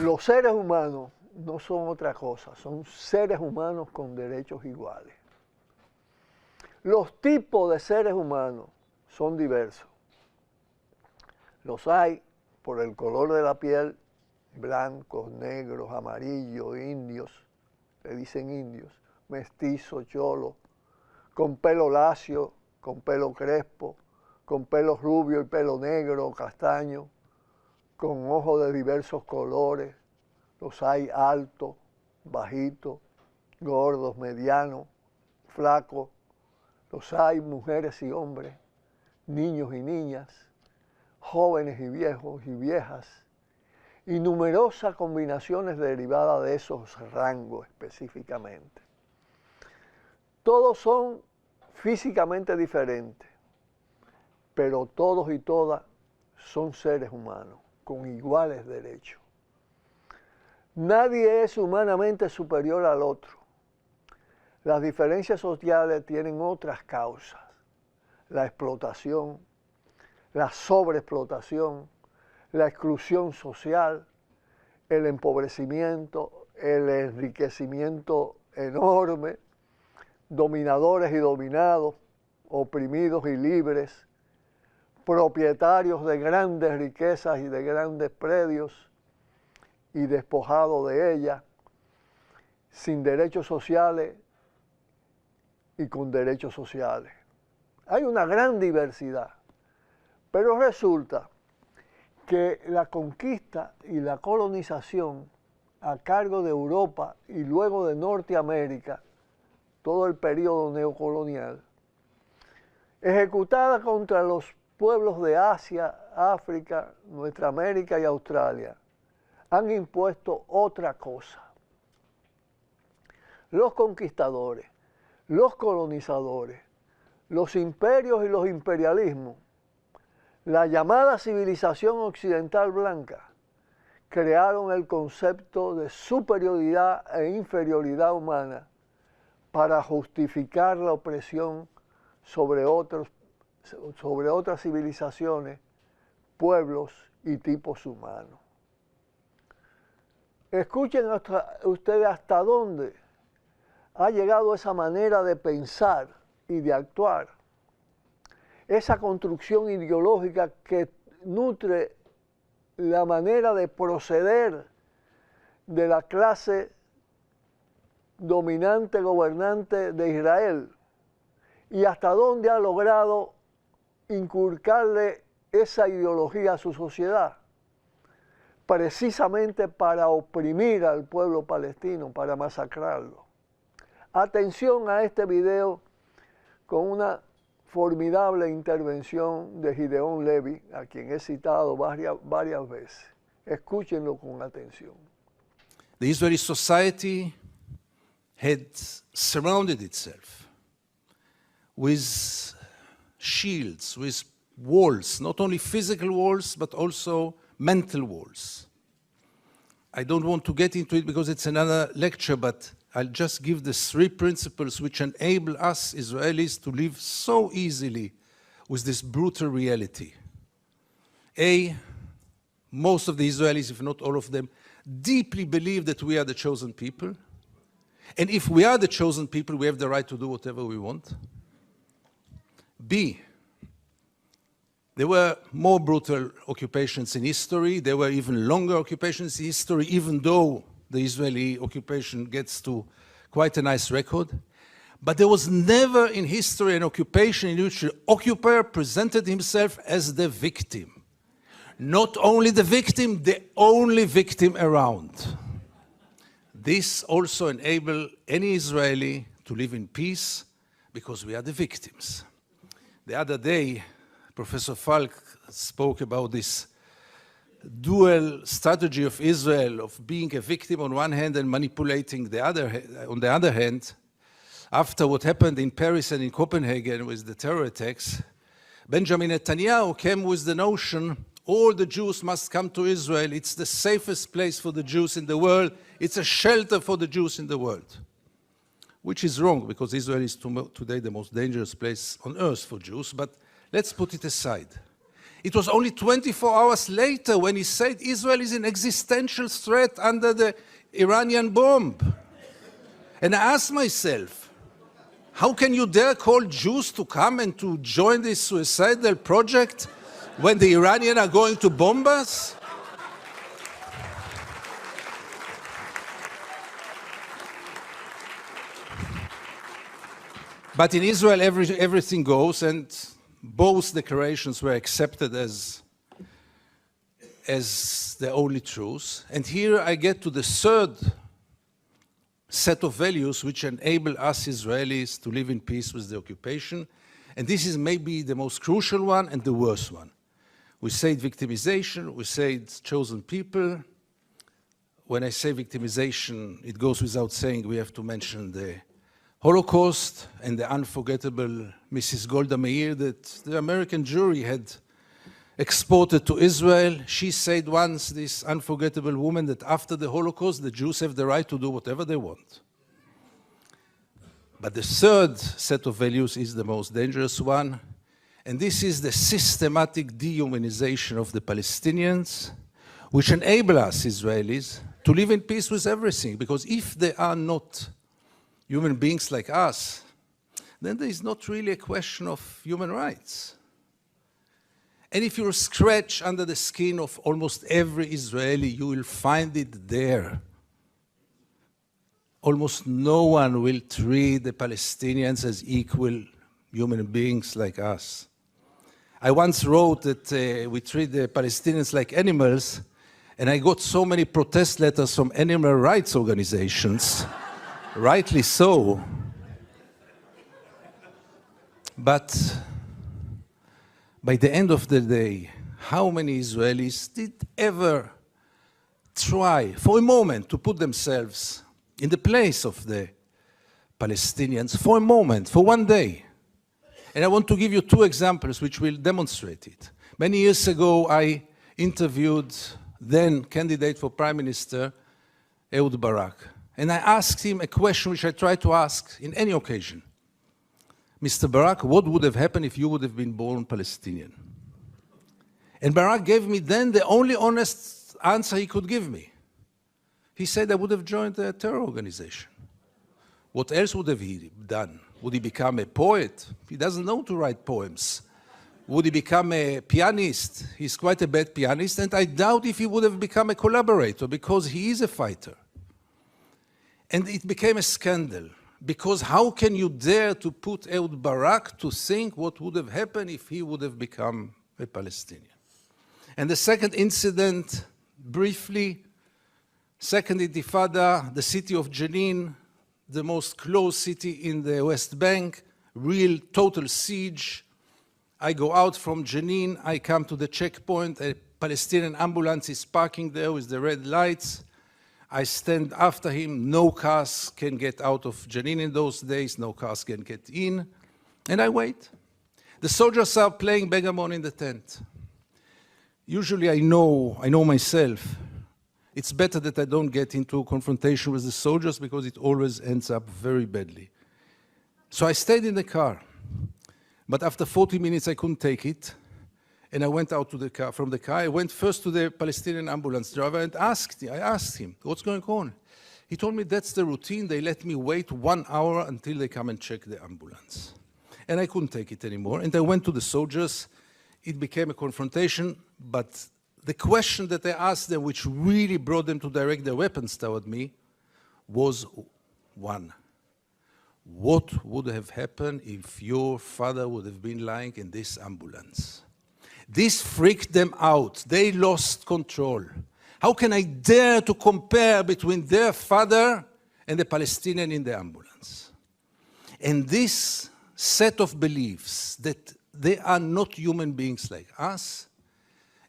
Los seres humanos no son otra cosa, son seres humanos con derechos iguales. Los tipos de seres humanos son diversos. Los hay por el color de la piel, blancos, negros, amarillos, indios, le dicen indios, mestizos, cholos, con pelo lacio, con pelo crespo, con pelo rubio y pelo negro, castaño, con ojos de diversos colores. Los hay altos, bajitos, gordos, medianos, flacos. Los hay mujeres y hombres, niños y niñas, jóvenes y viejos y viejas, y numerosas combinaciones derivadas de esos rangos específicamente. Todos son físicamente diferentes, pero todos y todas son seres humanos, con iguales derechos. Nadie es humanamente superior al otro. Las diferencias sociales tienen otras causas: la explotación, la sobreexplotación, la exclusión social, el empobrecimiento, el enriquecimiento enorme, dominadores y dominados, oprimidos y libres, propietarios de grandes riquezas y de grandes predios y despojados de ellas, sin derechos sociales y con derechos sociales. Hay una gran diversidad, pero resulta que la conquista y la colonización a cargo de Europa y luego de Norteamérica, todo el periodo neocolonial, ejecutada contra los pueblos de Asia, África, nuestra América y Australia, han impuesto otra cosa. Los conquistadores, los colonizadores, los imperios y los imperialismos, la llamada civilización occidental blanca, crearon el concepto de superioridad e inferioridad humana para justificar la opresión sobre otras civilizaciones, pueblos y tipos humanos. Escuchen ustedes hasta dónde ha llegado esa manera de pensar y de actuar, esa construcción ideológica que nutre la manera de proceder de la clase dominante, gobernante de Israel, y hasta dónde ha logrado inculcarle esa ideología a su sociedad, precisamente para oprimir al pueblo palestino, para masacrarlo. Atención a este video con una formidable intervención de Gideon Levy, a quien he citado varias veces. Escúchenlo con atención. The Israeli society had surrounded itself with shields, with walls, not only physical walls, but also mental walls. I don't want to get into it because it's another lecture, but I'll just give the 3 principles which enable us Israelis to live so easily with this brutal reality. A, most of the Israelis, if not all of them, deeply believe that we are the chosen people. And if we are the chosen people, we have the right to do whatever we want. B, there were more brutal occupations in history. There were even longer occupations in history, even though the Israeli occupation gets to quite a nice record. But there was never in history an occupation in which the occupier presented himself as the victim. Not only the victim, the only victim around. This also enables any Israeli to live in peace because we are the victims. The other day, Professor Falk spoke about this dual strategy of Israel of being a victim on one hand and manipulating on the other hand. After what happened in Paris and in Copenhagen with the terror attacks, Benjamin Netanyahu came with the notion all the Jews must come to Israel. It's the safest place for the Jews in the world. It's a shelter for the Jews in the world. Which is wrong, because Israel is today the most dangerous place on earth for Jews, but let's put it aside. It was only 24 hours later when he said Israel is an existential threat under the Iranian bomb. And I asked myself, how can you dare call Jews to come and to join this suicidal project when the Iranians are going to bomb us? But in Israel, everything goes, and both declarations were accepted as the only truth. And here I get to the third set of values which enable us Israelis to live in peace with the occupation. And this is maybe the most crucial one and the worst one. We say victimization, we say chosen people. When I say victimization, it goes without saying we have to mention the Holocaust and the unforgettable Mrs. Golda Meir that the American jury had exported to Israel. She said once, this unforgettable woman, that after the Holocaust, the Jews have the right to do whatever they want. But the third set of values is the most dangerous one, and this is the systematic dehumanization of the Palestinians, which enable us, Israelis, to live in peace with everything, because if they are not human beings like us, then there is not really a question of human rights. And if you scratch under the skin of almost every Israeli, you will find it there. Almost no one will treat the Palestinians as equal human beings like us. I once wrote that we treat the Palestinians like animals, and I got so many protest letters from animal rights organizations. Rightly so. But by the end of the day, how many Israelis did ever try for a moment to put themselves in the place of the Palestinians for a moment, for one day? And I want to give you two examples which will demonstrate it. Many years ago, I interviewed then candidate for Prime Minister, Ehud Barak. And I asked him a question which I try to ask in any occasion. Mr. Barak, what would have happened if you would have been born Palestinian? And Barak gave me then the only honest answer he could give me. He said I would have joined a terror organization. What else would have he done? Would he become a poet? He doesn't know to write poems. Would he become a pianist? He's quite a bad pianist, and I doubt if he would have become a collaborator, because he is a fighter. And it became a scandal, because how can you dare to put Ehud Barak to think what would have happened if he would have become a Palestinian? And the second incident, briefly, Second Intifada, the city of Jenin, the most closed city in the West Bank, real total siege. I go out from Jenin, I come to the checkpoint, a Palestinian ambulance is parking there with the red lights. I stand after him, no cars can get out of Jenin in those days, no cars can get in, and I wait. The soldiers are playing backgammon in the tent. Usually I know myself, it's better that I don't get into a confrontation with the soldiers because it always ends up very badly. So I stayed in the car, but after 40 minutes I couldn't take it, and I went out to the car, from the car. I went first to the Palestinian ambulance driver and I asked him, what's going on? He told me that's the routine. They let me wait 1 hour until they come and check the ambulance. And I couldn't take it anymore. And I went to the soldiers. It became a confrontation. But the question that I asked them, which really brought them to direct their weapons toward me, was one. What would have happened if your father would have been lying in this ambulance? This freaked them out. They lost control. How can I dare to compare between their father and the Palestinian in the ambulance? And this set of beliefs that they are not human beings like us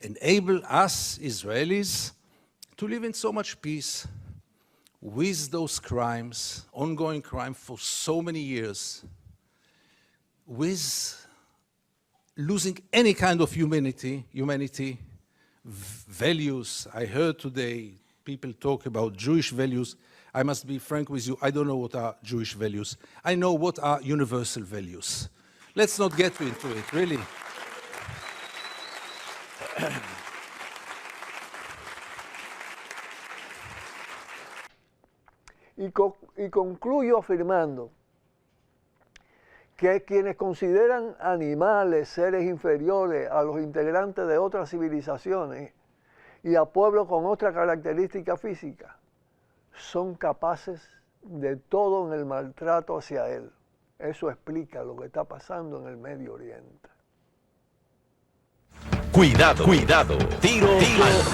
enable us, Israelis, to live in so much peace with those crimes, ongoing crime for so many years, with losing any kind of humanity, values. I heard today people talk about Jewish values. I must be frank with you, I don't know what are Jewish values. I know what are universal values. Let's not get into it, really. Y concluyo afirmando que quienes consideran animales seres inferiores a los integrantes de otras civilizaciones y a pueblos con otra característica física, son capaces de todo en el maltrato hacia él. Eso explica lo que está pasando en el Medio Oriente. Cuidado, cuidado, tiro al